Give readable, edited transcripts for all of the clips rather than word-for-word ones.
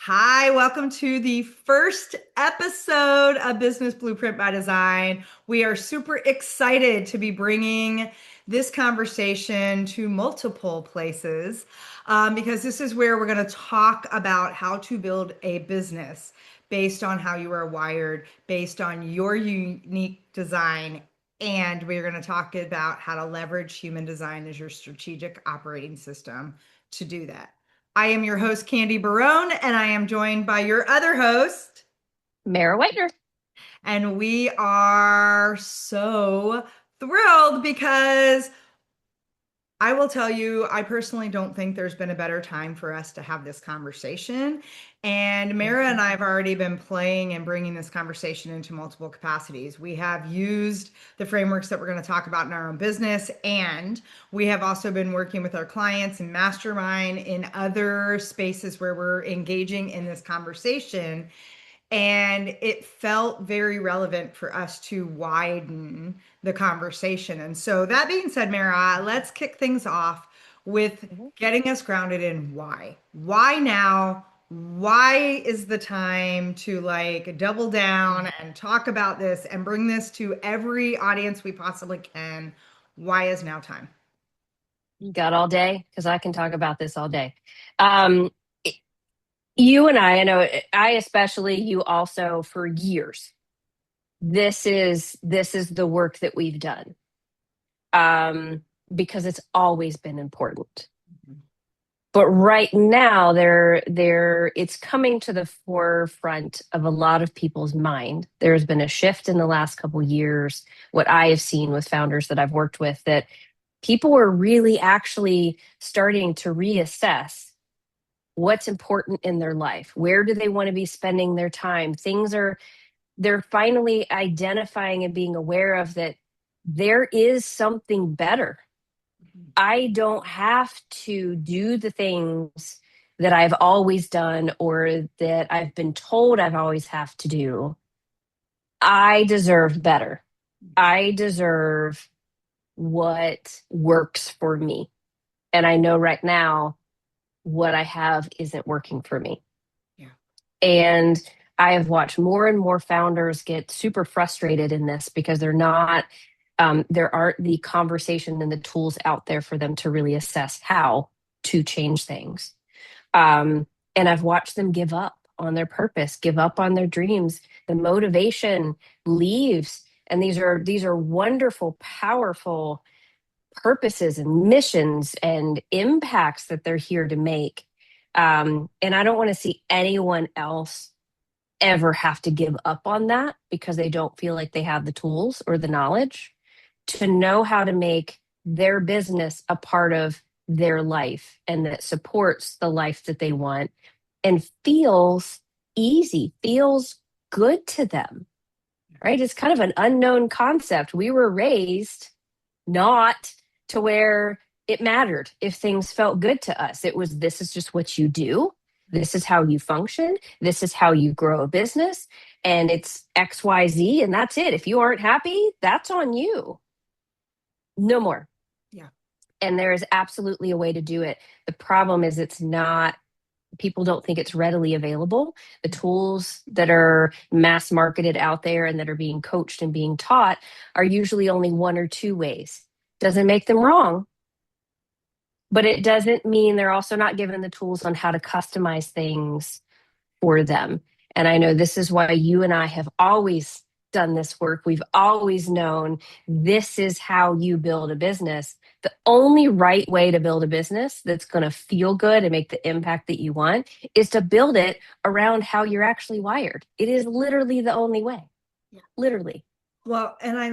Hi, welcome to the first episode of Business Blueprint by Design. We are super excited to be bringing this conversation to multiple places because this is where we're going to talk about how to build a business based on how you are wired, based on your unique design. And we're going to talk about how to leverage human design as your strategic operating system to do that. I am your host, Candy Barone, and I am joined by your other host. Mara Whitener. And we are so thrilled because I will tell you, I personally don't think there's been a better time for us to have this conversation. And Mara and I have already been playing and bringing this conversation into multiple capacities. We have used the frameworks that we're going to talk about in our own business, and we have also been working with our clients and mastermind in other spaces where we're engaging in this conversation. And it felt very relevant for us to widen the conversation. And so, that being said, Mara, let's kick things off with Mhm. getting us grounded in why. Why now? Why is the time to like double down and talk about this and bring this to every audience we possibly can? Why is now time? You got all day because I can talk about this all day. Um, you and I know, I especially, you also for years. This is the work that we've done um, because it's always been important. But right now, it's coming to the forefront of a lot of people's mind. There's been a shift in the last couple years. What I have seen with founders that I've worked with, that people are really actually starting to reassess what's important in their life. Where do they want to be spending their time? They're finally identifying and being aware of that there is something better. I don't have to do the things that I've always done or that I've been told I've always have to do. I deserve better. I deserve what works for me. And I know right now what I have isn't working for me. Yeah. And I have watched more and more founders get super frustrated in this because there aren't the conversation and the tools out there for them to really assess how to change things. And I've watched them give up on their purpose, give up on their dreams. The motivation leaves. And these are wonderful, powerful purposes and missions and impacts that they're here to make. And I don't want to see anyone else ever have to give up on that because they don't feel like they have the tools or the knowledge to know how to make their business a part of their life and that supports the life that they want and feels easy, feels good to them, right? It's kind of an unknown concept. We were raised not to where it mattered if things felt good to us. It was, this is just what you do. This is how you function. This is how you grow a business. And it's XYZ, and that's it. If you aren't happy, that's on you. No more. Yeah. And there is absolutely a way to do it. The problem is it's not, people don't think it's readily available. The tools that are mass marketed out there and that are being coached and being taught are usually only one or two ways. Doesn't make them wrong, but it doesn't mean they're also not given the tools on how to customize things for them. And I know this is why you and I have always done this work. We've always known this is how you build a business. The only right way to build a business that's going to feel good and make the impact that you want is to build it around how you're actually wired. It is literally the only way. Literally. Well, and I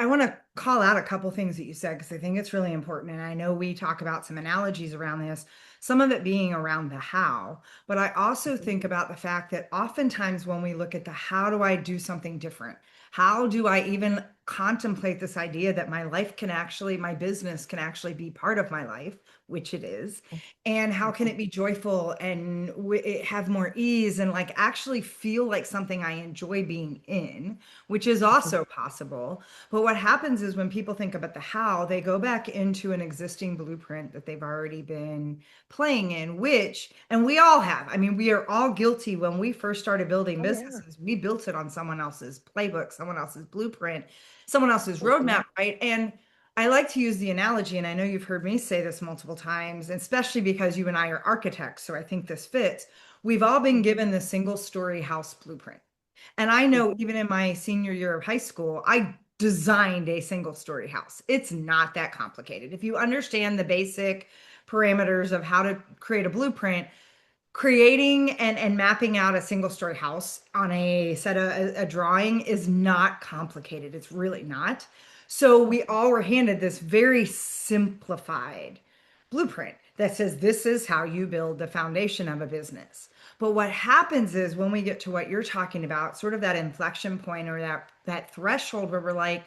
want to call out a couple things that you said because I think it's really important. And I know we talk about some analogies around this, some of it being around the how, but I also think about the fact that oftentimes when we look at the how do I do something different? How do I even contemplate this idea that my life can actually, my business can actually be part of my life, which it is, and how can Mhm. it be joyful and it have more ease and like actually feel like something I enjoy being in, which is Mhm. also possible. But what happens is when people think about the how, they go back into an existing blueprint that they've already been playing in, which, and we all have. I mean, we are all guilty when we first started building Oh yeah. businesses. We built it on someone else's playbook, someone else's blueprint, someone else's Mhm. roadmap, right? And I like to use the analogy, and I know you've heard me say this multiple times, especially because you and I are architects, so I think this fits. We've all been Mhm. given the single story house blueprint. And I know Mhm. even in my senior year of high school, I designed a single story house. It's not that complicated. If you understand the basic parameters of how to create a blueprint, creating and mapping out a single story house on a set of a drawing is not complicated. It's really not. So we Mhm. all were handed this very simplified blueprint that says this is how you build the foundation of a business. But what happens is when we get to what you're talking about, sort of that inflection point or that threshold where we're like,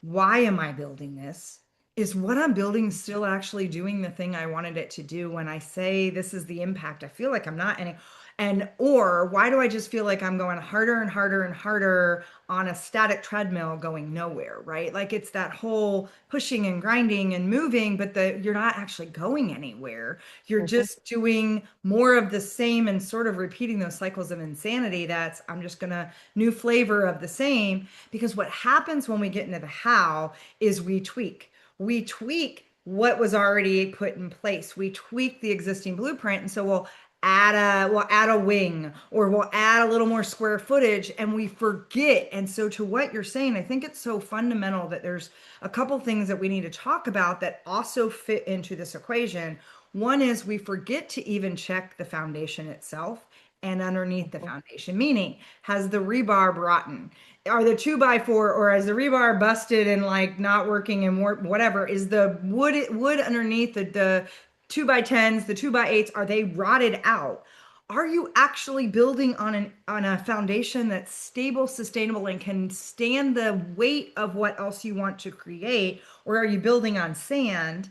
why am I building this? Is what I'm building still actually doing the thing I wanted it to do? When I say this is the impact, I feel like I'm not any, and or why do I just feel like I'm going harder and harder and harder on a static treadmill going nowhere, right? Like it's that whole pushing and grinding and moving, but you're not actually going anywhere. You're Mhm. just doing more of the same and sort of repeating those cycles of insanity. That's I'm just gonna new flavor of the same. Because what happens when we get into the how is we tweak what was already put in place. We tweak the existing blueprint. And so we'll add a wing or we'll add a little more square footage and we forget. And so to what you're saying, I think it's so fundamental that there's a couple things that we need to talk about that also fit into this equation. One is we forget to even check the foundation itself and underneath the Mhm. foundation, meaning has the rebar rotten? Are the two by four or is the rebar busted and like not working and whatever? Is the wood underneath the two by tens, the two by eights, are they rotted out? Are you actually building on a foundation that's stable, sustainable, and can stand the weight of what else you want to create? Or are you building on sand?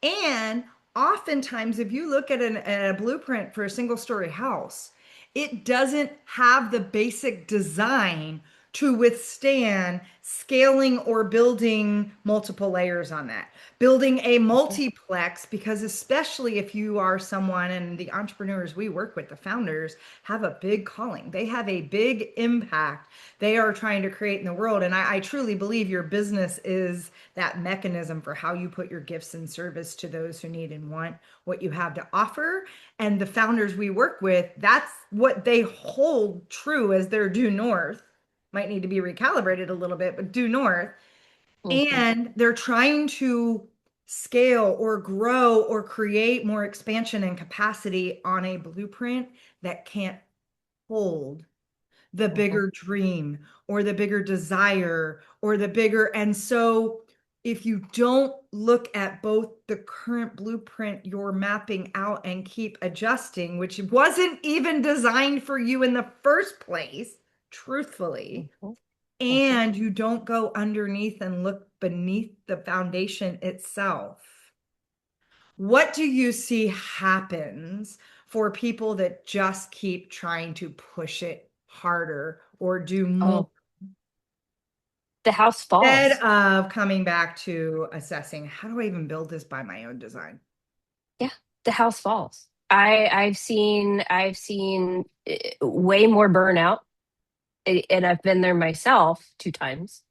And oftentimes, if you look at a blueprint for a single story house, it doesn't have the basic design to withstand scaling or building multiple layers on that. Building a Mhm. multiplex, because especially if you are someone and the entrepreneurs we work with, the founders, have a big calling. They have a big impact they are trying to create in the world. And I truly believe your business is that mechanism for how you put your gifts and service to those who need and want what you have to offer. And the founders we work with, that's what they hold true as their due north. Might need to be recalibrated a little bit, but due north. Mhm. And they're trying to scale or grow or create more expansion and capacity on a blueprint that can't hold the Mhm. bigger dream or the bigger desire or the bigger. And so if you don't look at both the current blueprint you're mapping out and keep adjusting, which wasn't even designed for you in the first place, truthfully, Mhm. Mhm. and you don't go underneath and look beneath the foundation itself, what do you see happens for people that just keep trying to push it harder or do more Oh, the house instead falls. of coming back to assessing how do I even build this by my own design? Yeah, the house falls. I've seen way more burnout, and I've been there myself 2 times.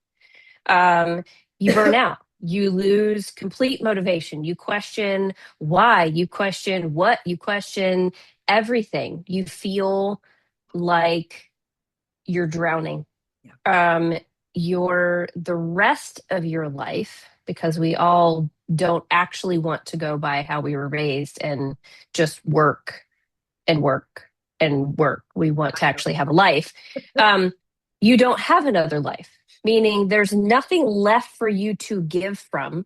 Um, you burn out. You lose complete motivation. You question why. You question what. You question everything. You feel like you're drowning. Yeah. um the rest of your life, because we all don't actually want to go by how we were raised and just work and work and work. We want to actually have a life. um you don't have another life, meaning there's nothing left for you to give from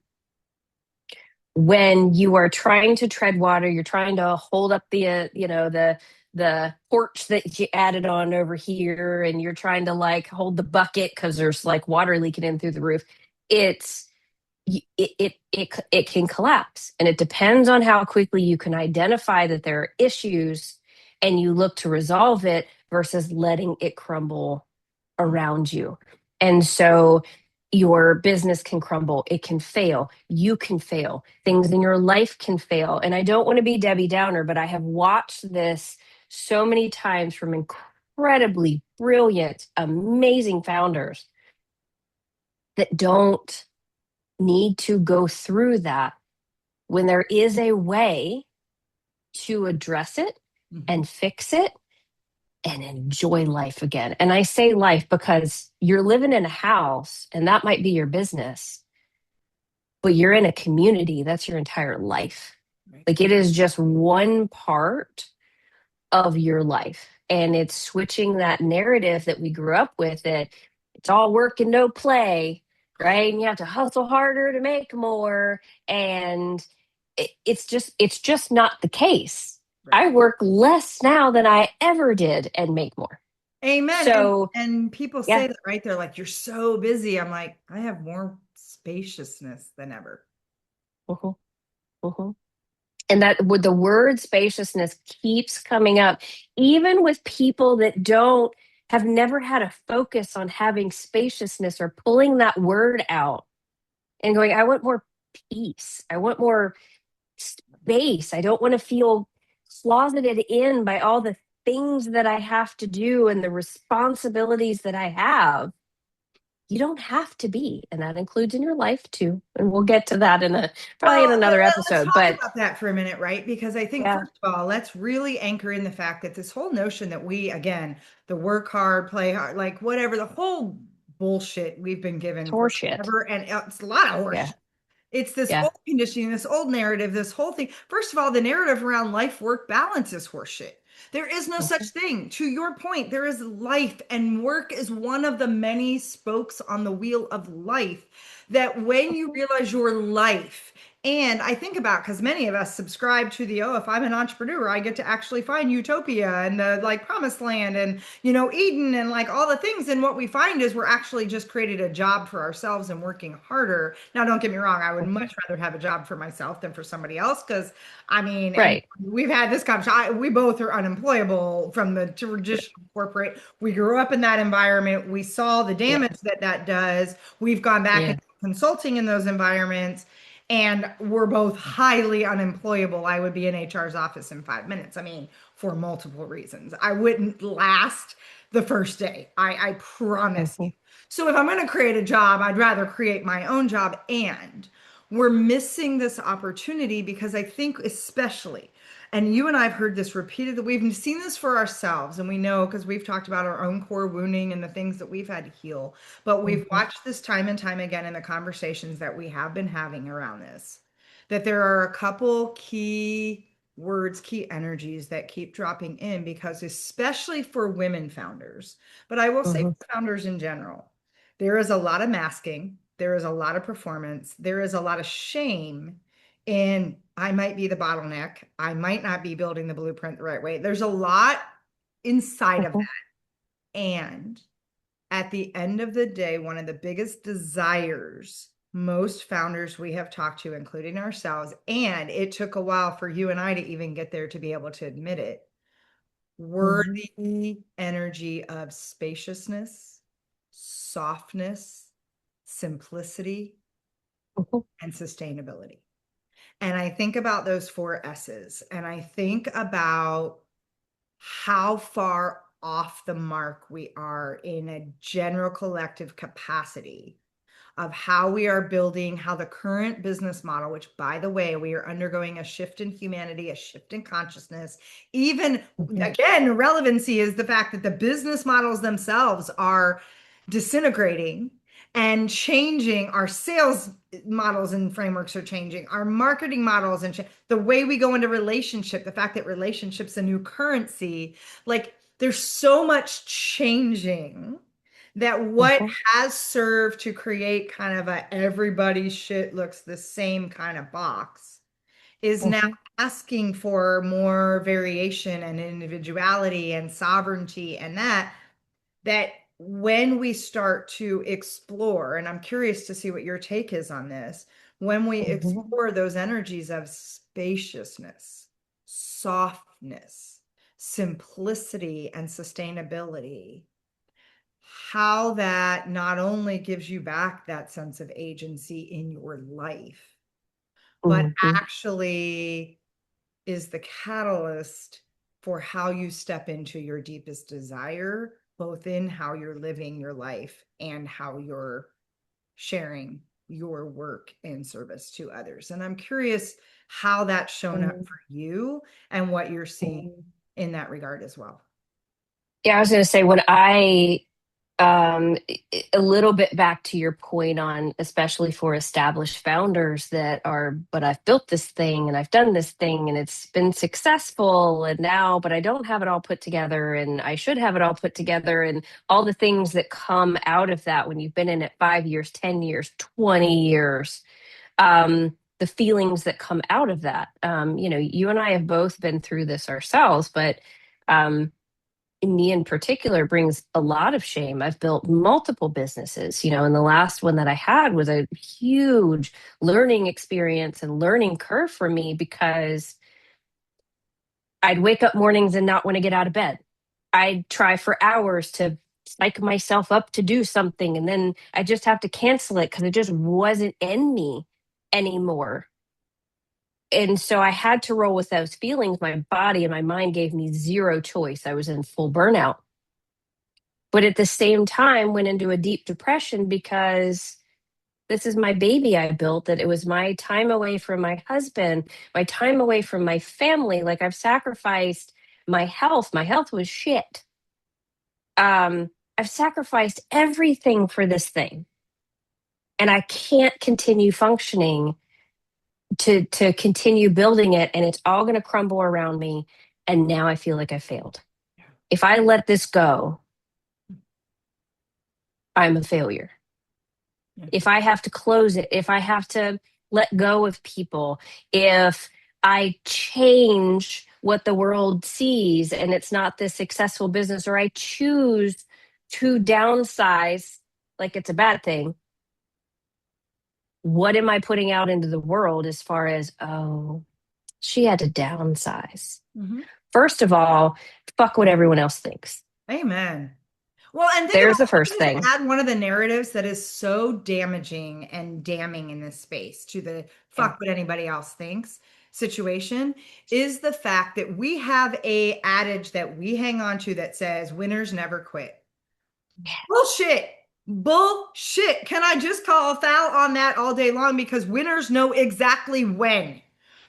when you are trying to tread water. You're trying to hold up the the porch that you added on over here, and you're trying to like hold the bucket because there's like water leaking in through the roof. It's it can collapse, and it depends on how quickly you can identify that there are issues and you look to resolve it versus letting it crumble around you. And so your business can crumble, it can fail, you can fail, things in your life can fail. And I don't want to be Debbie Downer, but I have watched this so many times from incredibly brilliant, amazing founders that don't need to go through that when there is a way to address it Mhm. and fix it and enjoy life again. And I say life because you're living in a house and that might be your business, but you're in a community. That's your entire life. Right. Like it is just one part of your life. And it's switching that narrative that we grew up with that it's all work and no play, right? And you have to hustle harder to make more. And it's just not the case. Right. I work less now than I ever did and make more. Amen. So And people yeah. say that, right? They're like, you're so busy. I'm like, I have more spaciousness than ever. Mhm, mhm. And that with the word spaciousness keeps coming up, even with people that don't have never had a focus on having spaciousness or pulling that word out and going, I want more peace. I want more space. I don't want to feel closeted in by all the things that I have to do and the responsibilities that I have. You don't have to be, and that includes in your life too. And we'll get to that in a probably Well, in another let's episode. talk But about that for a minute, right? Because I think, yeah, first of all, let's really anchor in the fact that this whole notion that we, again, the work hard, play hard, like whatever, the whole bullshit we've been given it's shit. forever, and it's a lot of Yeah, horseshit. It's this yeah. old conditioning, this old narrative, this whole thing. First of all, the narrative around life work balance is horseshit. There is no such Mhm, thing. To your point, there is life, and work is one of the many spokes on the wheel of life. That when you mhm. realize your life, and I think about because many of us subscribe to the, oh, if I'm an entrepreneur, I get to actually find utopia and the like promised land and Eden and like all the things. And what we find is we're actually just created a job for ourselves and working harder. Now, don't get me wrong, I would Mhm. much rather have a job for myself than for somebody else because I mean, and Right. we've had this conversation. We both are unemployable from the traditional corporate. We grew up in that environment. We saw the Yeah. damage that that does. We've gone back Yeah. into consulting in those environments, and we're both highly unemployable. I would be in HR's office in 5 minutes. I mean, for multiple reasons. I wouldn't last the first day. I promise you. Mhm, So if I'm going to create a job, I'd rather create my own job. And we're missing this opportunity because I think, especially, and you and I have heard this repeatedly, we've seen this for ourselves, and we know because we've talked about our own core wounding and the things that we've had to heal. But we've mhm, watched this time and time again in the conversations that we have been having around this, that there are a couple key words, key energies that keep dropping in because, especially for women founders, but I will say mhm, for founders in general, there is a lot of masking, there is a lot of performance, there is a lot of shame in I might be the bottleneck, I might not be building the blueprint the right way. There's a lot inside of mhm, that. And at the end of the day, one of the biggest desires most founders we have talked to, including ourselves, and it took a while for you and I to even get there to be able to admit it, were mhm, the energy of spaciousness, softness, simplicity, mhm, and sustainability. And I think about those four S's, and I think about how far off the mark we are in a general collective capacity of how we are building, how the current business model, which by the way, we are undergoing a shift in humanity, a shift in consciousness. Even mhm, again, relevancy is the fact that the business models themselves are disintegrating and changing. Our sales models and frameworks are changing, our marketing models and the way we go into relationship, the fact that relationships a new currency, like there's so much changing that what mhm, has served to create kind of a everybody's shit looks the same kind of box is now Mhm. asking for more variation and individuality and sovereignty, and that when we start to explore, and I'm curious to see what your take is on this, when we Mhm. explore those energies of spaciousness, softness, simplicity, and sustainability, how that not only gives you back that sense of agency in your life, but Mhm. actually is the catalyst for how you step into your deepest desire, both in how you're living your life and how you're sharing your work in service to others. And I'm curious how that's shown up Mhm. for you and what you're seeing Mhm. in that regard as well. Yeah, I was going to say when um, a little bit back to your point on, especially for established founders that are, but I've built this thing and I've done this thing and it's been successful and now, but I don't have it all put together and I should have it all put together and all the things that come out of that when you've been in it 5 years, 10 years, 20 years, the feelings that come out of that. You and I have both been through this ourselves, but um, me in particular brings a lot of shame. I've built multiple businesses, and the last one that I had was a huge learning experience and learning curve for me because I'd wake up mornings and not want to get out of bed. I'd try for hours to psych myself up to do something, and then I just have to cancel it because it just wasn't in me anymore. And so I had to roll with those feelings. My body and my mind gave me zero choice. I was in full burnout. But at the same time, went into a deep depression because this is my baby I built, that it was my time away from my husband, my time away from my family. Like I've sacrificed my health. My health was shit. I've sacrificed everything for this thing. And I can't continue functioning to continue building it. And it's all going to crumble around me. And now I feel like I failed. If I let this go, I'm a failure. Yeah. If I have to close it, if I have to let go of people, if I change what the world sees and it's not this successful business, or I choose to downsize like it's a bad thing, what am I putting out into the world as far as, oh, she had to downsize? Mhm. First of all, fuck what everyone else thinks. Amen. Well, and think There's about, the let first me just thing. add one of the narratives that is so damaging and damning in this space to the Yeah. fuck what anybody else thinks situation is the fact that we have a adage that we hang on to that says winners never quit. Bullshit. Bullshit. Can I just call a foul on that all day long? Because winners know exactly when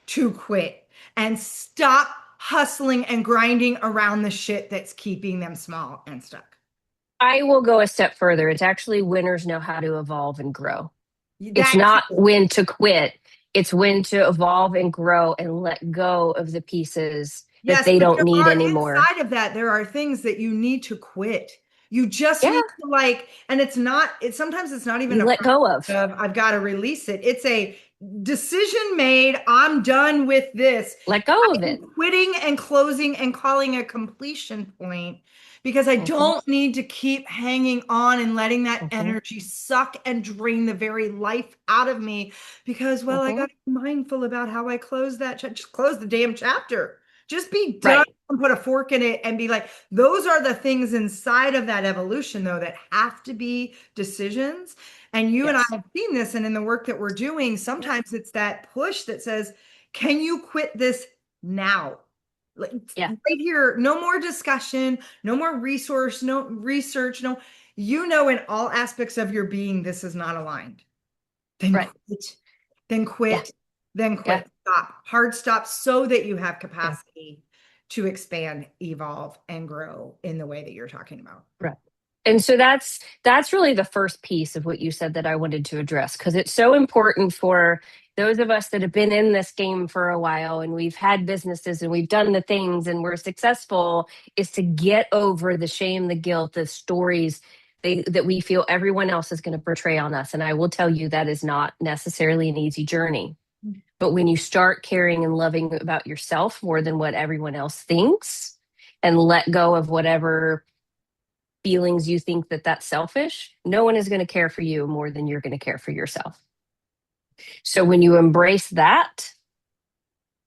to quit and stop hustling and grinding around the shit that's keeping them small and stuck. I will go a step further. It's actually winners know how to evolve and grow. It's That not too. when to quit. It's when to evolve and grow and let go of the pieces that Yes, they but don't there need are anymore. inside of that, there are things that you need to quit. You just Yeah, need to like, and it's not, it's sometimes it's not even you a let go process of. of I've got to release it. It's a decision made. I'm done with this. Let go of I'm it. quitting and closing and calling a completion point because I Mhm, don't need to keep hanging on and letting that mhm, energy suck and drain the very life out of me because, well, I got mhm. to be mindful about how I close that. Just close the damn chapter. Just be done Right. and put a fork in it and be like, those are the things inside of that evolution, though, that have to be decisions. And you and I Yes. have seen this, and in the work that we're doing, Yeah. sometimes it's that push that says, can you quit this now? Like Yeah. right here, no more discussion, no more resource, no research, no, in all aspects of your being, this is not aligned. Then Right. quit, then Yeah. quit, then Yeah. quit. Stop, hard stop so that you have Yeah. capacity to expand, evolve, and grow in the way that you're talking about. Right. And so that's really the first piece of what you said that I wanted to address because it's so important for those of us that have been in this game for a while and we've had businesses and we've done the things and we're successful is to get over the shame, the guilt, the stories that we feel everyone else is going to portray on us. And I will tell you that is not necessarily an easy journey. But when you start caring and loving about yourself more than what everyone else thinks and let go of whatever feelings you think that that's selfish, no one is going to care for you more than you're going to care for yourself. So when you embrace that,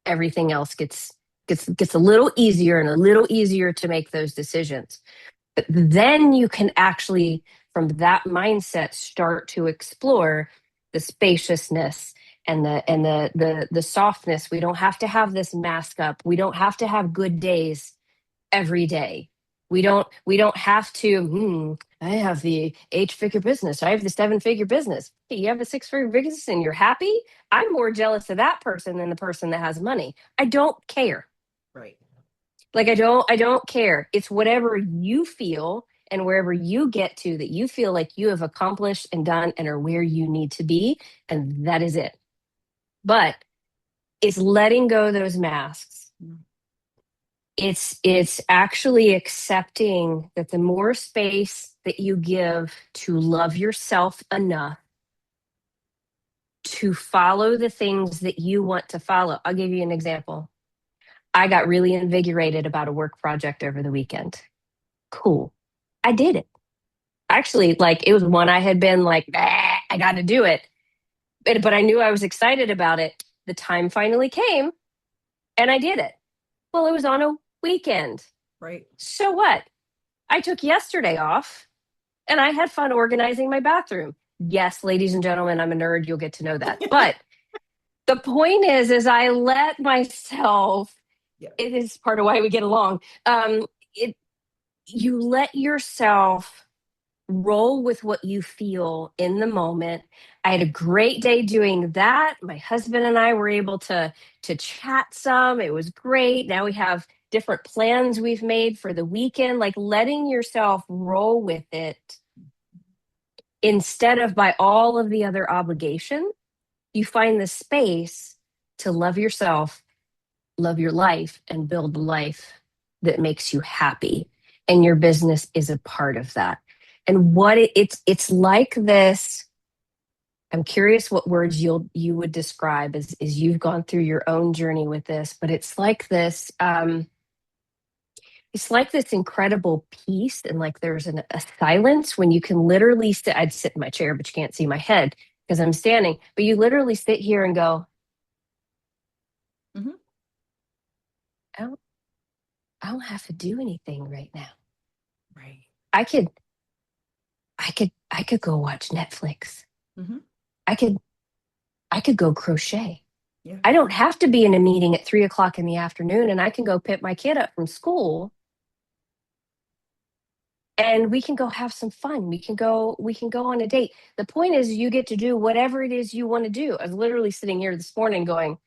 everything else gets a little easier and a little easier to make those decisions. But then you can actually, from that mindset, start to explore the spaciousness and the softness. We don't have to have this mask up. We don't have to have good days every day. We don't have to, I have the 8-figure business. I have the 7-figure business. Hey, you have a 6-figure business and you're happy? I'm more jealous of that person than the person that has money. I don't care. Right. Like I don't care. It's whatever you feel and wherever you get to that you feel like you have accomplished and done and are where you need to be, and that is it. But it's letting go of those masks. Mm. It's actually accepting that the more space that you give to love yourself enough to follow the things that you want to follow. I'll give you an example. I got really invigorated about a work project over the weekend. Cool. I did it. Actually, like it was one I had been like, I got to do it. But I knew I was excited about it. The time finally came and I did it. Well, it was on a weekend. Right. So what? I took yesterday off and I had fun organizing my bathroom. Yes, ladies and gentlemen, I'm a nerd. You'll get to know that. But the point is I let myself, Yeah. it is part of why we get along. It You let yourself roll with what you feel in the moment. I had a great day doing that. My husband and I were able to chat some. It was great. Now we have different plans we've made for the weekend, like letting yourself roll with it instead of by all of the other obligation. You find the space to love yourself, love your life, and build the life that makes you happy. And your business is a part of that. And it's like this. I'm curious what words you would describe as you've gone through your own journey with this, but it's like this. It's like this incredible peace, and like there's a silence when you can literally sit. I'd sit in my chair, but you can't see my head because I'm standing. But you literally sit here and go, Hmm. I don't, I don't have to do anything right now. Right. I could, I could go watch Netflix. Hmm. I could, I could go crochet. Yeah. I don't have to be in a meeting at 3 o'clock in the afternoon, and I can go pick my kid up from school and we can go have some fun. We can go on a date. The point is you get to do whatever it is you want to do. I was literally sitting here this morning going,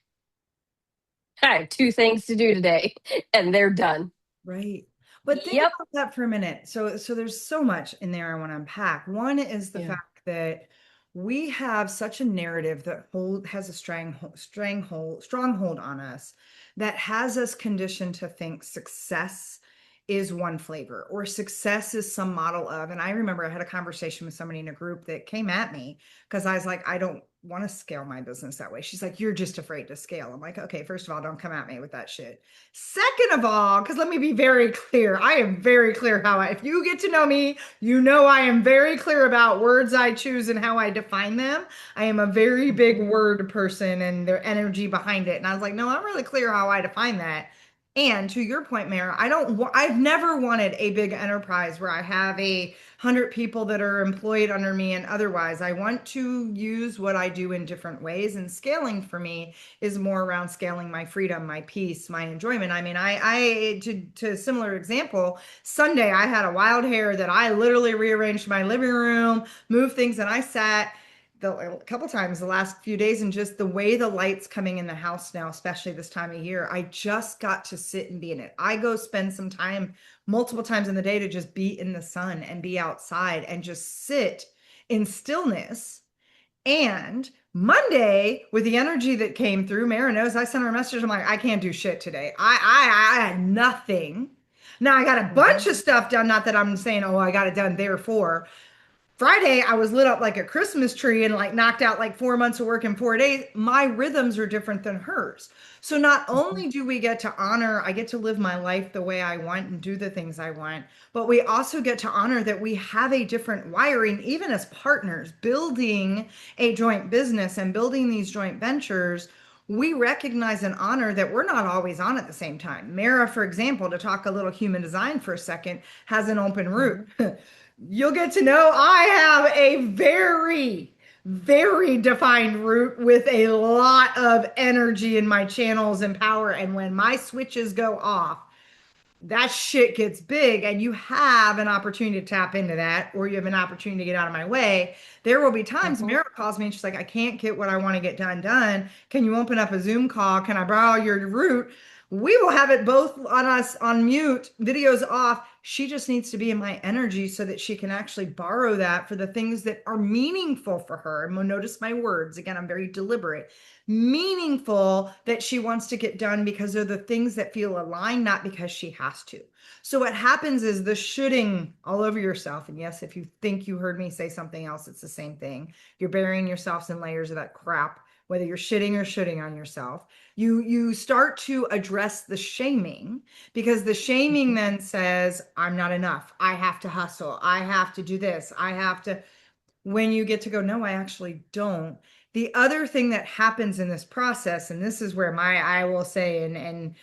I have 2 things to do today, and they're done. Right. But think Yep. about that for a minute. So there's so much in there I want to unpack. One is the Yeah. fact that we have such a narrative that has a stronghold on us that has us conditioned to think success is one flavor or success is some model of. And I remember I had a conversation with somebody in a group that came at me because I was like, I don't want to scale my business that way. She's like, you're just afraid to scale. I'm like, okay, first of all, don't come at me with that shit. Second of all, because let me be very clear, I am very clear if you get to know me, you know I am very clear about words I choose and how I define them. I am a very big word person and their energy behind it. And I was like, no, I'm really clear how I define that. And to your point, Mayor, I've never wanted a big enterprise where I have 100 people that are employed under me and otherwise. I want to use what I do in different ways. And scaling for me is more around scaling my freedom, my peace, my enjoyment. I mean, to a similar example, Sunday I had a wild hair that I literally rearranged my living room, moved things, and I sat a couple times the last few days, and just the way the light's coming in the house now, especially this time of year, I just got to sit and be in it. I go spend some time multiple times in the day to just be in the sun and be outside and just sit in stillness. And Monday, with the energy that came through, Mara knows I sent her a message. I'm like, I can't do shit today. I had nothing. Now I got a bunch Mhm. of stuff done. Not that I'm saying, oh, I got it done, therefore. Friday, I was lit up like a Christmas tree and like knocked out like 4 months of work in 4 days. My rhythms are different than hers. So not Mhm. only do we get to honor, I get to live my life the way I want and do the things I want, but we also get to honor that we have a different wiring, even as partners, building a joint business and building these joint ventures. We recognize and honor that we're not always on at the same time. Mara, for example, to talk a little human design for a second, has an open root. Mhm. You'll get to know I have a very defined route with a lot of energy in my channels and power. And when my switches go off, that shit gets big and you have an opportunity to tap into that, or you have an opportunity to get out of my way. There will be times Mhm. Mara calls me and she's like, I can't get what I want to get done. Can you open up a Zoom call? Can I borrow your route? We will have it both on us on mute, videos off. She just needs to be in my energy so that she can actually borrow that for the things that are meaningful for her. And notice my words. Again, I'm very deliberate. Meaningful that she wants to get done because they're the things that feel aligned, not because she has to. So what happens is the shooting all over yourself. And yes, if you think you heard me say something else, it's the same thing. You're burying yourselves in layers of that crap, whether you're shitting or shooting on yourself. You start to address the shaming because the shaming Mhm. then says, I'm not enough. I have to hustle. I have to do this. I have to, when you get to go, no, I actually don't. The other thing that happens in this process, and this is where I will say, and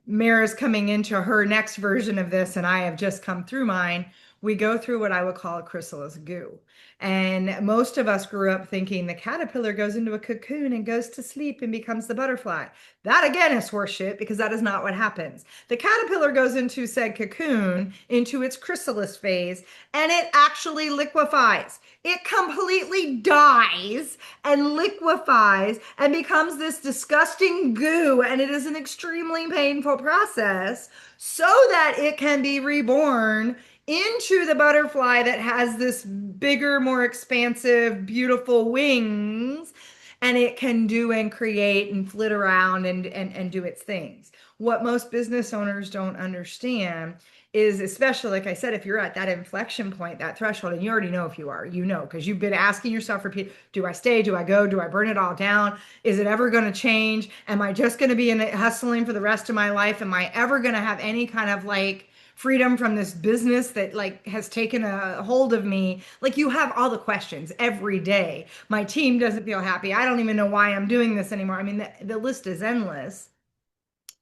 Mara's coming into her next version of this, and I have just come through mine. We go through what I would call a chrysalis goo. And most of us grew up thinking the caterpillar goes into a cocoon and goes to sleep and becomes the butterfly. That again is horseshit because that is not what happens. The caterpillar goes into said cocoon, into its chrysalis phase, and it actually liquefies. It completely dies and liquefies and becomes this disgusting goo. And it is an extremely painful process so that it can be reborn into the butterfly that has this bigger, more expansive, beautiful wings. And it can do and create and flit around and do its things. What most business owners don't understand is, especially like I said, if you're at that inflection point, that threshold, and you already know if you are, you know, because you've been asking yourself repeat, do I stay? Do I go? Do I burn it all down? Is it ever going to change? Am I just going to be in it hustling for the rest of my life? Am I ever going to have any kind of like freedom from this business that like has taken a hold of me? Like you have all the questions every day. My team doesn't feel happy. I don't even know why I'm doing this anymore. I mean, the list is endless.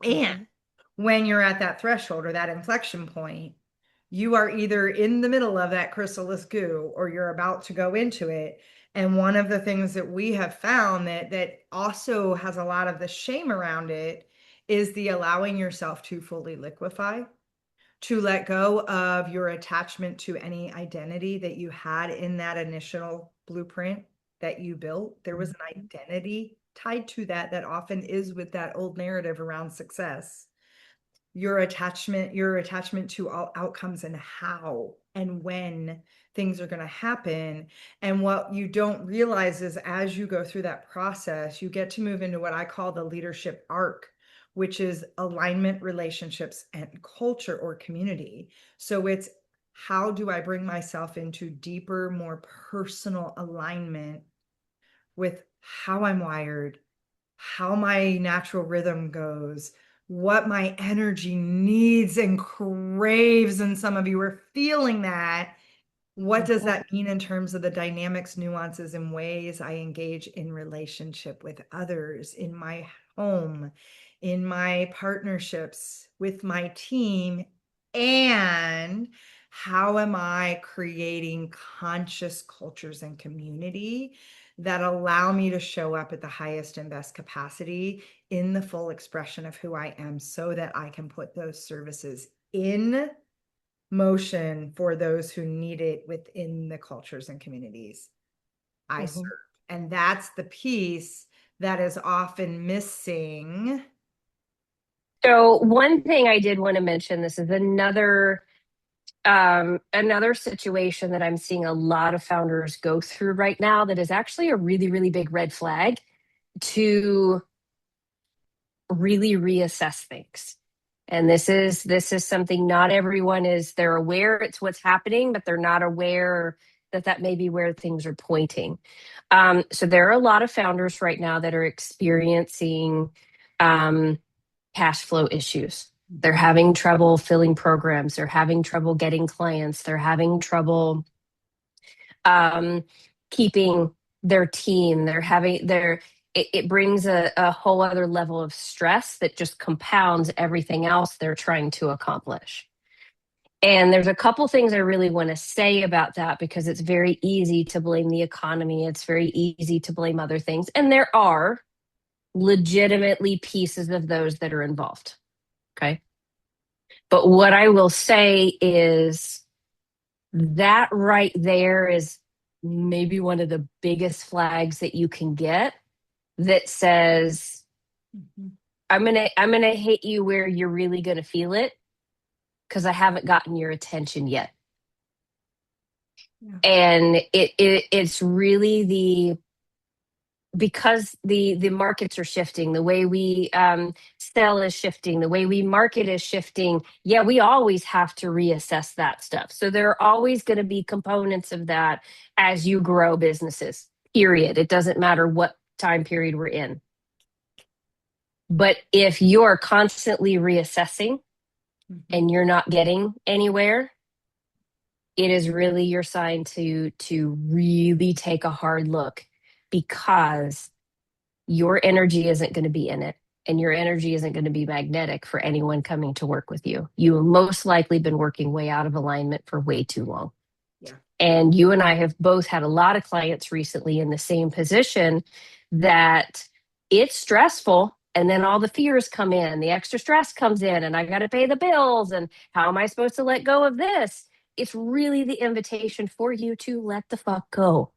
And Mhm. when you're at that threshold or that inflection point, you are either in the middle of that chrysalis goo or you're about to go into it. And one of the things that we have found that also has a lot of the shame around it is the allowing yourself to fully liquefy, to let go of your attachment to any identity that you had in that initial blueprint that you built. There was an Mhm. identity tied to that that often is with that old narrative around success. Your attachment to all outcomes and how and when things are going to happen. And what you don't realize is as you go through that process, you get to move into what I call the leadership arc, which is alignment, relationships, and culture or community. So it's, how do I bring myself into deeper, more personal alignment with how I'm wired, how my natural rhythm goes, what my energy needs and craves. And some of you are feeling that. What does Mhm. that mean in terms of the dynamics, nuances, and ways I engage in relationship with others, in my home, in my partnerships with my team? And how am I creating conscious cultures and community that allow me to show up at the highest and best capacity in the full expression of who I am so that I can put those services in motion for those who need it within the cultures and communities I serve. Mhm. And that's the piece that is often missing. So one thing I did want to mention, this is another situation that I'm seeing a lot of founders go through right now that is actually a really, really big red flag to really reassess things. And this is something not everyone is, they're aware it's what's happening, but they're not aware that may be where things are pointing. So there are a lot of founders right now that are experiencing um, cash flow issues. They're Mhm. having trouble filling programs. They're having trouble getting clients. They're having trouble um, keeping their team. They're having their it brings a whole other level of stress that just compounds everything else they're trying to accomplish. And there's a couple things I really want to say about that because it's very easy to blame the economy. It's very easy to blame other things. And there are legitimately pieces of those that are involved. Okay. But what I will say is that right there is maybe one of the biggest flags that you can get that says, Mhm. I'm gonna hit you where you're really gonna feel it because I haven't gotten your attention yet. Yeah. And it's really the because the markets are shifting, the way we sell is shifting, the way we market is shifting. Yeah, we always have to reassess that stuff. So there are always going to be components of that as you grow businesses. Period. It doesn't matter what time period we're in. But if you're constantly reassessing Mhm. and you're not getting anywhere, it is really your sign to really take a hard look because your energy isn't going to be in it and your energy isn't going to be magnetic for anyone coming to work with you. You have most likely been working way out of alignment for way too long. Yeah. And you and I have both had a lot of clients recently in the same position that it's stressful. And then all the fears come in, the extra stress comes in, and I got to pay the bills. And how am I supposed to let go of this? It's really the invitation for you to let the fuck go.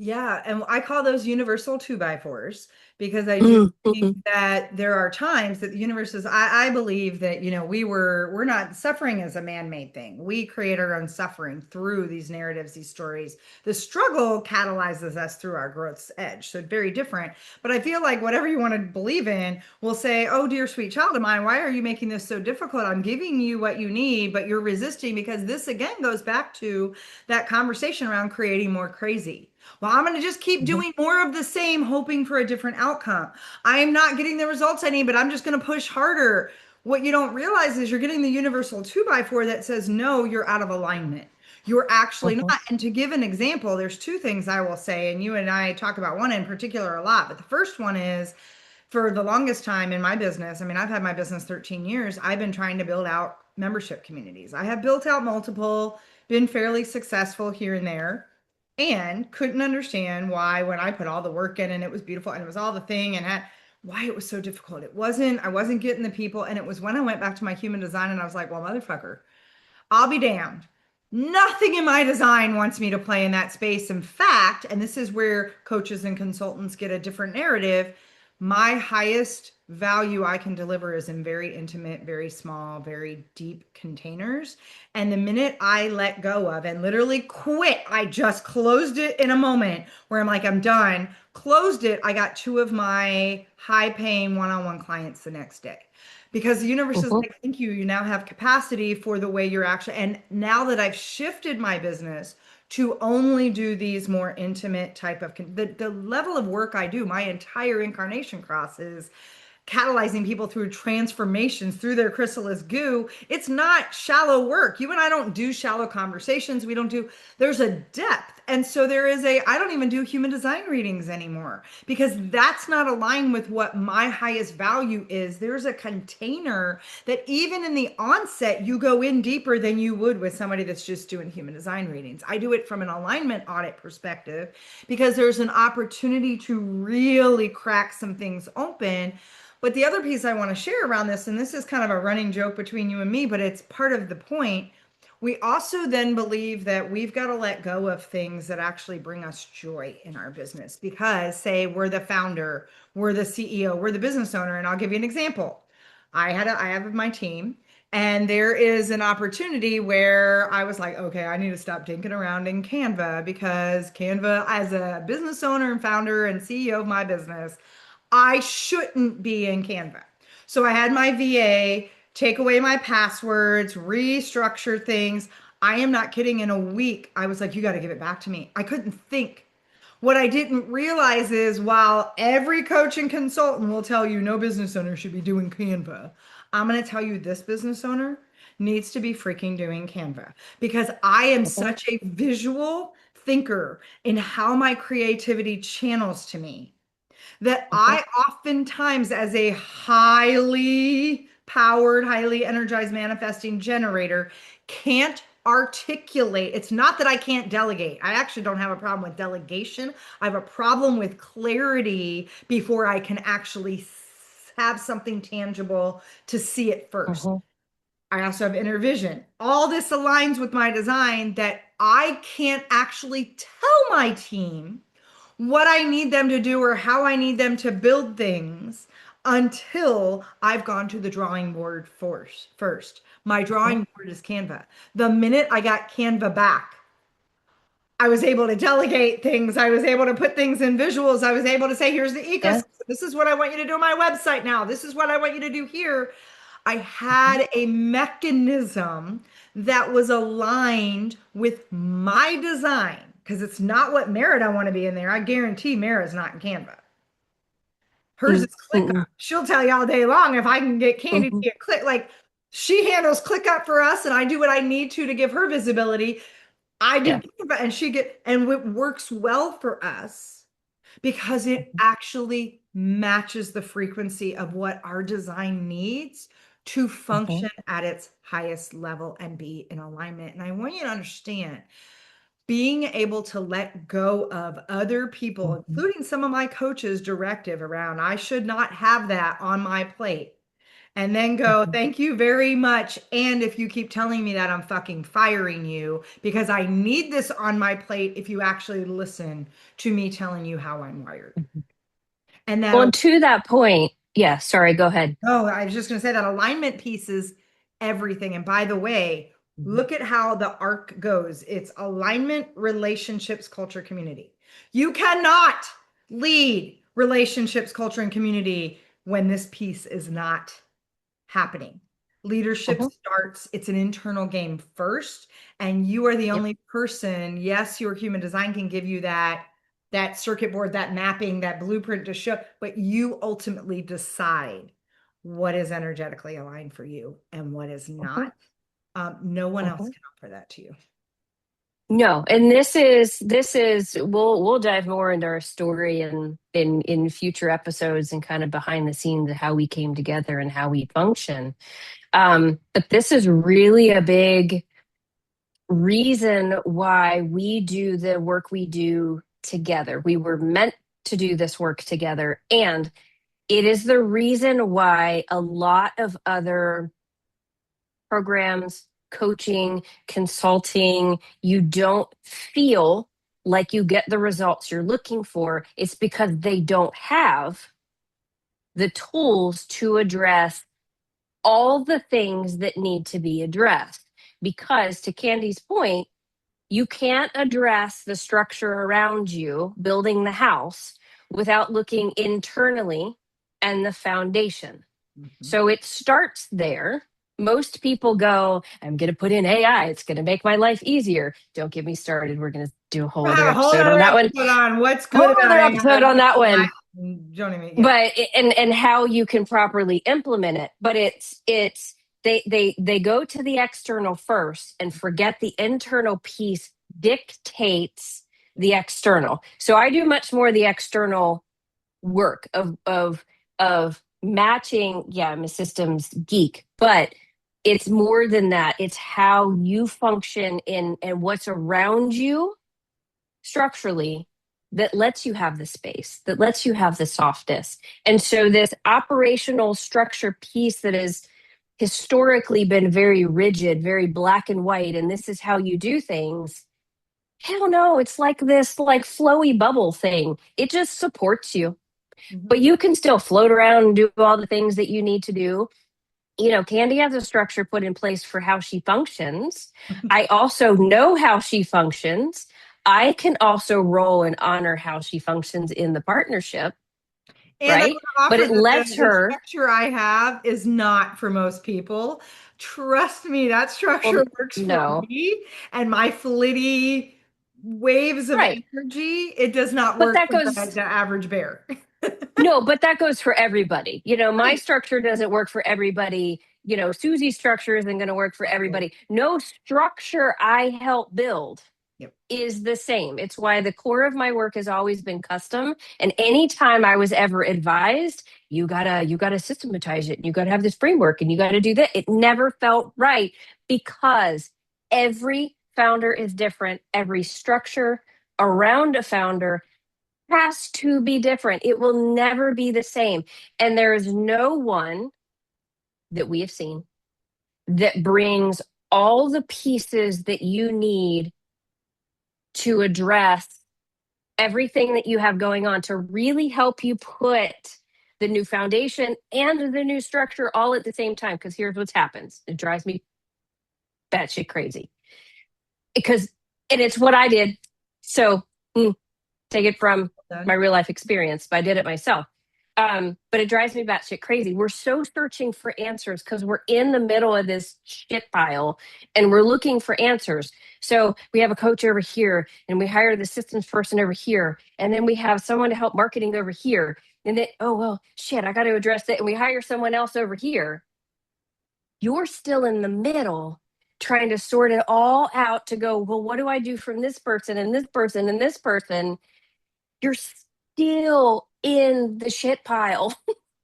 Yeah, and I call those universal two by fours because I do Mm, think mm, that there are times that the universe is, I believe that, we're not suffering as a man-made thing. We create our own suffering through these narratives, these stories. The struggle catalyzes us through our growth's edge. So very different. But I feel like whatever you want to believe in will say, oh, dear sweet child of mine, why are you making this so difficult? I'm giving you what you need, but you're resisting because this again goes back to that conversation around creating more crazy. Well, I'm going to just keep mhm, doing more of the same, hoping for a different outcome. I am not getting the results I need, but I'm just going to push harder. What you don't realize is you're getting the universal two by four that says, no, you're out of alignment. You're actually mhm, not. And to give an example, there's two things I will say, and you and I talk about one in particular a lot. But the first one is for the longest time in my business, I mean, I've had my business 13 years. I've been trying to build out membership communities. I have built out multiple, been fairly successful here and there, and couldn't understand why when I put all the work in and it was beautiful and it was all the thing and had why it was so difficult. I wasn't getting the people. And it was when I went back to my human design and I was like, well, motherfucker, I'll be damned. Nothing in my design wants me to play in that space. In fact, and this is where coaches and consultants get a different narrative, my highest value I can deliver is in very intimate, very small, very deep containers. And the minute I let go of and literally quit, I just closed it in a moment where I'm like, I'm done, closed it. I got two of my high paying one on one clients the next day because the universe is mhm, like, thank you. You now have capacity for the way you're actually. And now that I've shifted my business to only do these more intimate type of the level of work I do, my entire incarnation cross is catalyzing people through transformations through their chrysalis goo. It's not shallow work. You and I don't do shallow conversations. We don't do, there's a depth. And so there is I don't even do human design readings anymore because that's not aligned with what my highest value is. There's a container that even in the onset, you go in deeper than you would with somebody that's just doing human design readings. I do it from an alignment audit perspective because there's an opportunity to really crack some things open. But the other piece I want to share around this, and this is kind of a running joke between you and me, but it's part of the point. We also then believe that we've got to let go of things that actually bring us joy in our business because, say, we're the founder, we're the CEO, we're the business owner. And I'll give you an example. I have my team, and there is an opportunity where I was like, okay, I need to stop dinking around in Canva because Canva, as a business owner and founder and CEO of my business, I shouldn't be in Canva. So I had my VA take away my passwords, restructure things. I am not kidding. In a week, I was like, you got to give it back to me. I couldn't think. What I didn't realize is while every coach and consultant will tell you no business owner should be doing Canva, I'm going to tell you this business owner needs to be freaking doing Canva because I am Mhm. such a visual thinker in how my creativity channels to me that Mhm. I oftentimes, as a highly powered, highly energized manifesting generator, can't articulate. It's not that I can't delegate. I actually don't have a problem with delegation. I have a problem with clarity before I can actually have something tangible to see it first. Mhm. I also have inner vision. All this aligns with my design that I can't actually tell my team what I need them to do or how I need them to build things until I've gone to the drawing board first. My Mhm. drawing board is Canva. The minute I got Canva back, I was able to delegate things. I was able to put things in visuals. I was able to say, here's the ecosystem. Yeah. This is what I want you to do on my website now. This is what I want you to do here. I Mhm. had a mechanism that was aligned with my design because it's not what merit I want to be in there. I guarantee Mara is not in Canva. Hers Mm. is ClickUp. Mm. She'll tell you all day long if I can get Candy to Mhm. get click. Like she handles ClickUp for us, and I do what I need to give her visibility. I do Yeah. Canva, and she get and it works well for us because it Mhm. actually matches the frequency of what our design needs to Mhm. function at its highest level and be in alignment. And I want you to understand being able to let go of other people, Mhm. including some of my coaches' directive around, I should not have that on my plate. And then go, Mhm. thank you very much. And if you keep telling me that, I'm fucking firing you because I need this on my plate if you actually listen to me telling you how I'm wired. Mhm. And Well, that and to that point, yeah, sorry, go ahead. Oh, I was just going to say that alignment piece is everything. And by the way, Mhm. look at how the arc goes. It's alignment, relationships, culture, community. You cannot lead relationships, culture, and community when this piece is not happening. Leadership Mhm. starts, it's an internal game first, and you are the Yep. only person. Yes, your human design can give you that circuit board, that mapping, that blueprint to show, but you ultimately decide what is energetically aligned for you and what is Mhm. not. No one else Mhm. can offer that to you. No, and this is we'll dive more into our story and in future episodes and kind of behind the scenes of how we came together and how we function. But this is really a big reason why we do the work we do together. We were meant to do this work together, and it is the reason why a lot of other programs, coaching, consulting, you don't feel like you get the results you're looking for. It's because they don't have the tools to address all the things that need to be addressed. Because, to Candy's point, you can't address the structure around you, building the house, without looking internally and the foundation. Mhm. So it starts there. Most people go, I'm going to put in AI. It's going to make my life easier. Don't get me started. We're going to do a whole We'll other have a whole episode other on that one. episode on what's good Whole about other AI, episode on what's that not. one. Don't even, yeah. But and how you can properly implement it. But it's they go to the external first and forget the internal piece dictates the external. So I do much more of the external work of matching. Yeah, I'm a systems geek, but it's more than that. It's how you function in and what's around you structurally that lets you have the space, that lets you have the softness. And so this operational structure piece that has historically been very rigid, very black and white, and this is how you do things. Hell no, it's like this like flowy bubble thing. It just supports you, but Mhm. you can still float around and do all the things that you need to do. You know, Candy has a structure put in place for how she functions. I also know how she functions. I can also roll and honor how she functions in the partnership. And I right? would But offer it that lets the her, structure I have is not for most people. Trust me, that structure well, works for no, me and my flitty waves of right. energy. It does not But work that for goes, the average bear. no, but that goes for everybody. My Right. structure doesn't work for everybody. Susie's structure isn't going to work for Exactly. everybody. No structure I help build Yep. is the same. It's why the core of my work has always been custom. And anytime I was ever advised, you gotta systematize it, and you gotta have this framework, and you gotta do that, it never felt right because every founder is different. Every structure around a founder has to be different. It will never be the same. And there is no one that we have seen that brings all the pieces that you need to address everything that you have going on to really help you put the new foundation and the new structure all at the same time. Because here's what happens, it drives me batshit crazy. Because, and it's what I did. So take it from my Done. real life experience, but I did it myself. But it drives me batshit crazy. We're so searching for answers because we're in the middle of this shit pile and we're looking for answers. So we have a coach over here and we hire the systems person over here. And then we have someone to help marketing over here. And then, oh, well, shit, I got to address that. And we hire someone else over here. You're still in the middle trying to sort it all out to go, well, what do I do from this person and this person and this person? You're still in the shit pile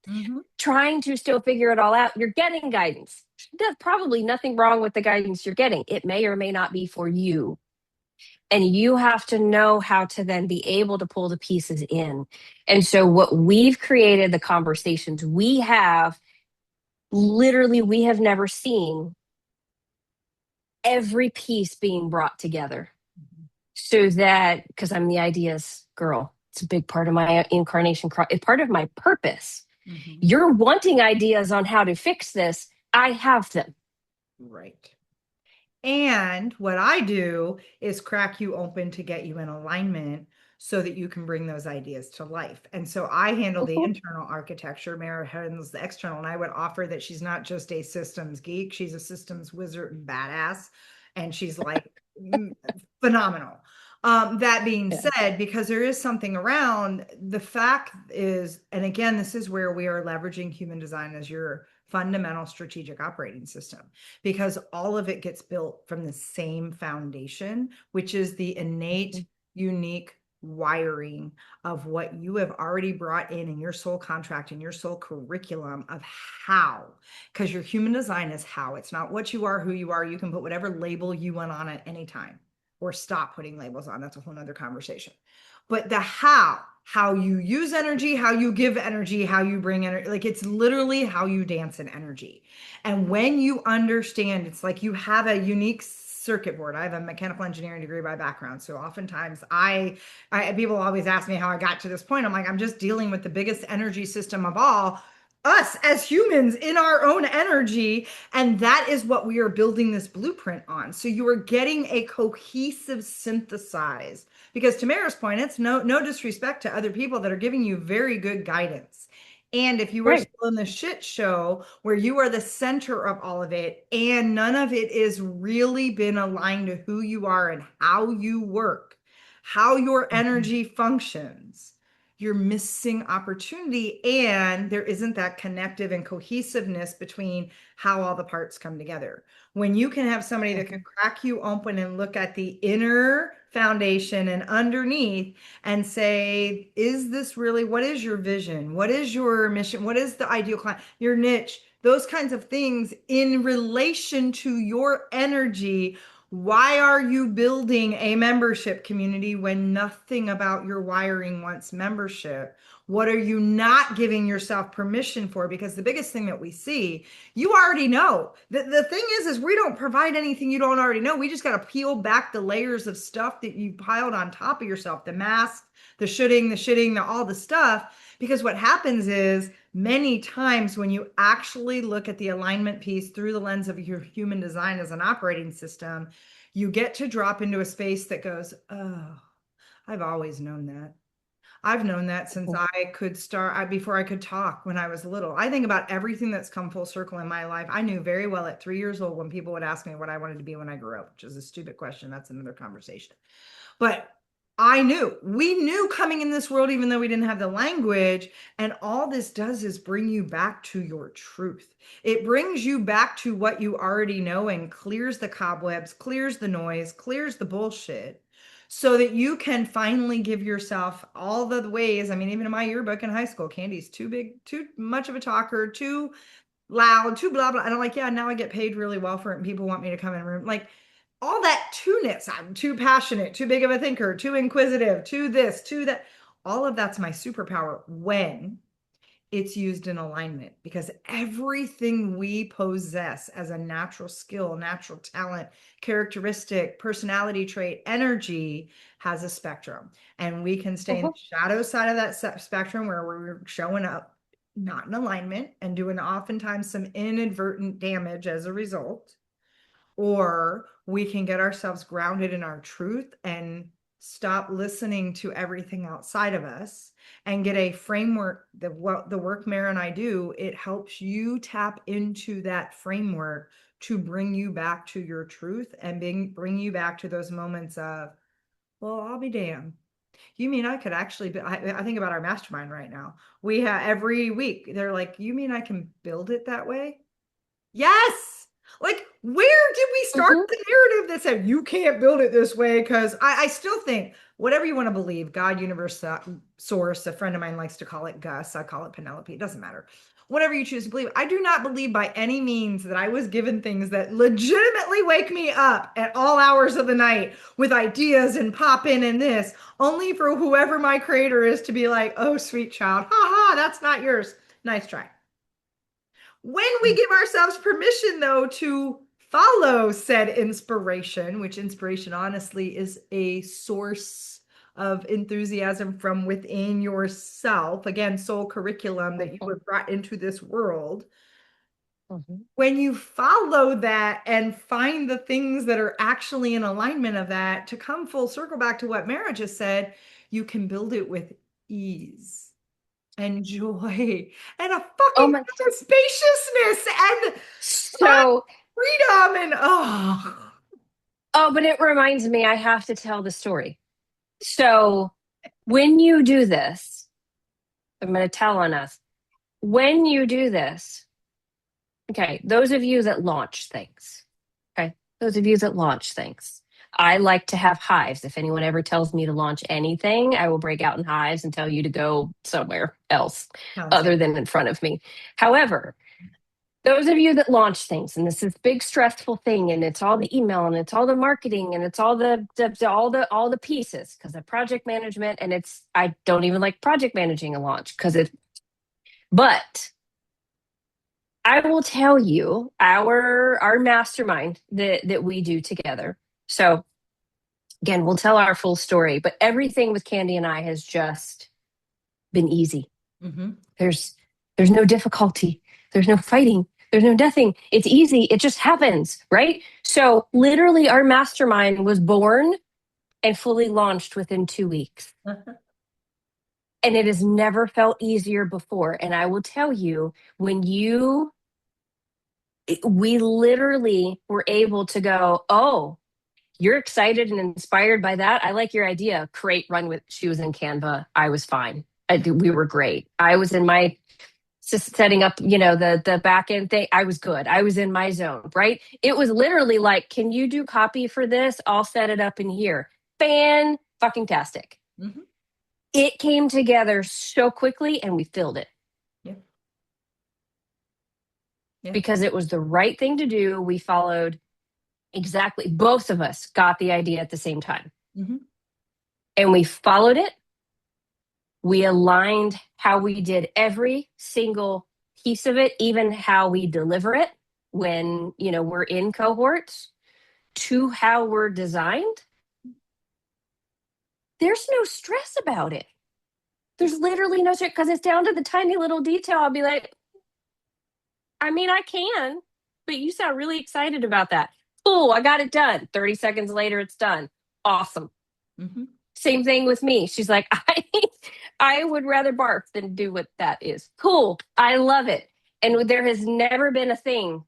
Hmm. trying to still figure it all out. You're getting guidance. There's probably nothing wrong with the guidance you're getting. It may or may not be for you. And you have to know how to then be able to pull the pieces in. And so, what we've created, the conversations we have, literally, we have never seen every piece being brought together so that, because I'm the ideas girl, it's a big part of my incarnation, it's part of my purpose. Hmm. You're wanting ideas on how to fix this. I have them. Right. And what I do is crack you open to get you in alignment so that you can bring those ideas to life. And so I handle the Mhm. internal architecture, Mara handles the external. And I would offer that she's not just a systems geek, she's a systems wizard and badass. And she's like phenomenal. That being Yeah. said, because there is something around, the fact is, and again, this is where we are leveraging human design as your fundamental strategic operating system because all of it gets built from the same foundation, which is the innate, Mhm. unique wiring of what you have already brought in your soul contract and your soul curriculum of how. Because your human design is how. It's not what you are, who you are. You can put whatever label you want on at any time or stop putting labels on. That's a whole nother conversation. But the how you use energy, how you give energy, how you bring energy, like it's literally how you dance in energy. And when you understand, it's like you have a unique circuit board. I have a mechanical engineering degree by background. So oftentimes people always ask me how I got to this point. I'm like, I'm just dealing with the biggest energy system of all, us as humans in our own energy. And that is what we are building this blueprint on. So you are getting a cohesive synthesize. Because to Mara's point, it's no disrespect to other people that are giving you very good guidance. And if you are Right. still in the shit show where you are the center of all of it and none of it is really been aligned to who you are and how you work, how your Mhm. energy functions, you're missing opportunity. And there isn't that connective and cohesiveness between how all the parts come together. When you can have somebody that can Mhm. crack you open and look at the inner foundation and underneath and say, is this really, what is your vision? What is your mission? What is the ideal client, your niche? Those kinds of things in relation to your energy. Why are you building a membership community when nothing about your wiring wants membership? What are you not giving yourself permission for? Because the biggest thing that we see, you already know. The thing is we don't provide anything you don't already know. We just got to peel back the layers of stuff that you piled on top of yourself, the mask, the shooting, the shitting, all the stuff. Because what happens is many times when you actually look at the alignment piece through the lens of your human design as an operating system, you get to drop into a space that goes, oh, I've always known that. I've known that since I could start, before I could talk when I was little. I think about everything that's come full circle in my life. I knew very well at 3 years old when people would ask me what I wanted to be when I grew up, which is a stupid question. That's another conversation. But we knew coming in this world, even though we didn't have the language. And all this does is bring you back to your truth. It brings you back to what you already know and clears the cobwebs, clears the noise, clears the bullshit so that you can finally give yourself all the ways. I mean, even in my yearbook in high school, Candy's too big, too much of a talker, too loud, too blah blah. And I'm like, yeah, now I get paid really well for it, and people want me to come in a room. Like all that too-ness. I'm too passionate, too big of a thinker, too inquisitive, too this, too that. All of that's my superpower when it's used in alignment, because everything we possess as a natural skill, natural talent, characteristic, personality trait, energy has a spectrum. And we can stay in the Mhm. shadow side of that spectrum where we're showing up not in alignment and doing oftentimes some inadvertent damage as a result, or we can get ourselves grounded in our truth and stop listening to everything outside of us and get a framework. That what the work Mara and I do, it helps you tap into that framework to bring you back to your truth and bring you back to those moments of, well, I'll be damned. You mean I could actually I think about our mastermind right now. We have every week, they're like, you mean I can build it that way? Yes. Like, where did we start Mhm. the narrative that said you can't build it this way? Because I still think, whatever you want to believe, God, universe, source, a friend of mine likes to call it Gus. I call it Penelope. It doesn't matter. Whatever you choose to believe. I do not believe by any means that I was given things that legitimately wake me up at all hours of the night with ideas and pop in and this, only for whoever my creator is to be like, oh, sweet child, ha ha, that's not yours. Nice try. When we give ourselves permission, though, to follow said inspiration, which inspiration honestly is a source of enthusiasm from within yourself, again, soul curriculum that you Mhm. have brought into this world. Mhm. When you follow that and find the things that are actually in alignment of that, to come full circle back to what Mara just said, you can build it with ease and joy and a Oh fucking my. spaciousness and So, freedom and oh. oh, but it reminds me, I have to tell the story. So, when you do this, I'm going to tell on us. When you do this, okay, those of you that launch things, okay, those of you that launch things, I like to have hives. If anyone ever tells me to launch anything, I will break out in hives and tell you to go somewhere else Sounds other than in front of me. However, those of you that launch things, and this is big stressful thing, and it's all the email and it's all the marketing and it's all the pieces because of project management, and it's I don't even like project managing a launch because it but I will tell you our mastermind that we do together. So again, we'll tell our full story, but everything with Candy and I has just been easy. mm-hmm. There's there's no difficulty. There's no fighting. There's no nothing. It's easy. It just happens, right? So literally our mastermind was born and fully launched within 2 weeks. And it has never felt easier before. And I will tell you, when you we literally were able to go, oh, you're excited and inspired by that. I like your idea. Create, run with. She was in Canva. I was fine. We were great. I was in my just setting up, the back end thing. I was good. I was in my zone, right? It was literally like, can you do copy for this? I'll set it up in here. Fan fucking tastic. Mm-hmm. It came together so quickly and we filled it Yeah, yeah. because it was the right thing to do. We followed exactly, both of us got the idea at the same time Mm-hmm. and we followed it. We aligned how we did every single piece of it, even how we deliver it when, we're in cohorts to how we're designed. There's no stress about it. There's literally no stress because it's down to the tiny little detail. I'll be like, I mean, I can, but you sound really excited about that. Cool, I got it done. 30 seconds later, it's done. Awesome. Mm-hmm. Same thing with me. She's like, I would rather bark than do what that is. Cool. I love it. And there has never been a thing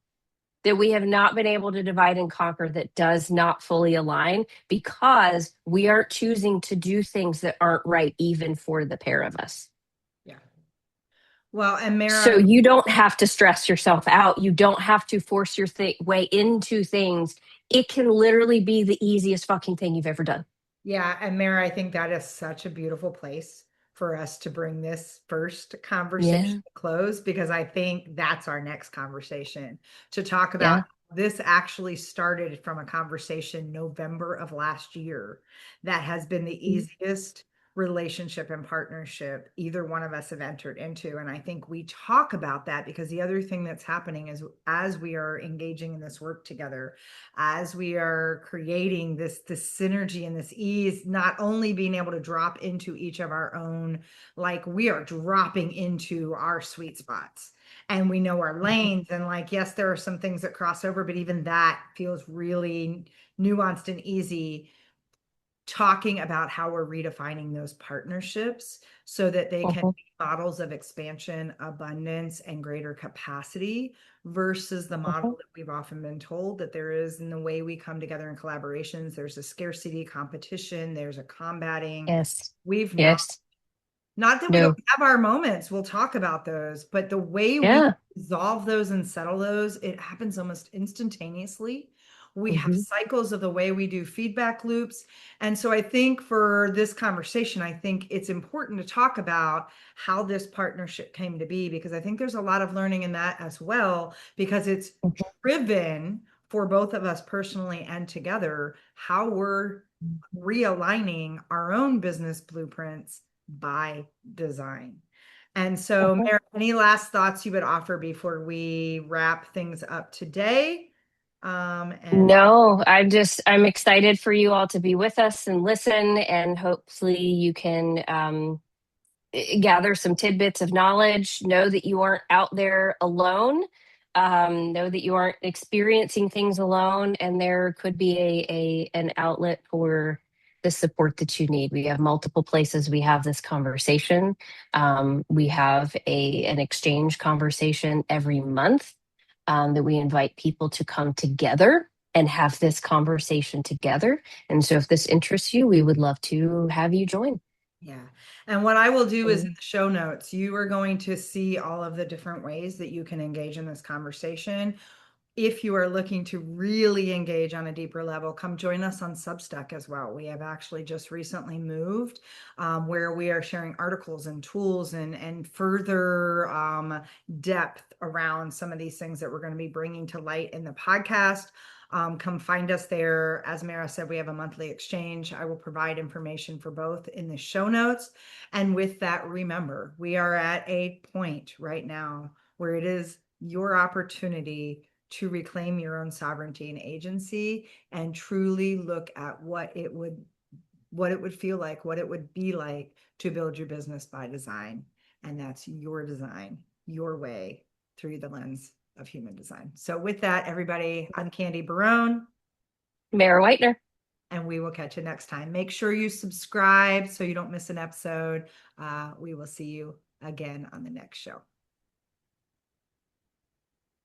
that we have not been able to divide and conquer that does not fully align because we aren't choosing to do things that aren't right, even for the pair of us. Yeah. Well, and So Mara, you don't have to stress yourself out. You don't have to force your way into things. It can literally be the easiest fucking thing you've ever done. yeah, and Mara, I think that is such a beautiful place for us to bring this first conversation Yeah. to close because I think that's our next conversation to talk about. Yeah. This actually started from a conversation November of last year that has been the easiest relationship and partnership either one of us have entered into. And I think we talk about that because the other thing that's happening is as we are engaging in this work together, as we are creating this synergy and this ease, not only being able to drop into each of our own, like we are dropping into our sweet spots and we know our lanes, and like yes, there are some things that cross over, but even that feels really nuanced and easy, talking about how we're redefining those partnerships so that they can Uh-huh. be models of expansion, abundance, and greater capacity versus the model Uh-huh. that we've often been told that there is in the way we come together in collaborations. There's a scarcity competition, there's a combating. Yes. We've Yes. not that we don't No. have our moments, we'll talk about those, but the way we Yeah. resolve those and settle those, it happens almost instantaneously. We have Hmm. cycles of the way we do feedback loops. And so I think for this conversation, I think it's important to talk about how this partnership came to be, because I think there's a lot of learning in that as well, because it's driven for both of us personally and together, how we're realigning our own business blueprints by design. And so, Uh-huh. Mary, any last thoughts you would offer before we wrap things up today? And No, I'm excited for you all to be with us and listen, and hopefully you can gather some tidbits of knowledge. Know that you aren't out there alone. Know that you aren't experiencing things alone, and there could be an outlet for the support that you need. We have multiple places we have this conversation. We have a an exchange conversation every month that we invite people to come together and have this conversation together. And so, if this interests you, we would love to have you join. yeah. And what I will do is in the show notes, you are going to see all of the different ways that you can engage in this conversation. If you are looking to really engage on a deeper level, come join us on Substack as well. We have actually just recently moved where we are sharing articles and tools and further depth around some of these things that we're going to be bringing to light in the podcast. Come find us there. As Mara said, we have a monthly exchange. I will provide information for both in the show notes. And with that, remember, we are at a point right now where it is your opportunity to reclaim your own sovereignty and agency and truly look at what it would feel like, what it would be like to build your business by design. And that's your design, your way through the lens of human design. So with that, everybody, I'm Candy Barone, Mayor Whitener. and we will catch you next time. Make sure you subscribe so you don't miss an episode. We will see you again on the next show.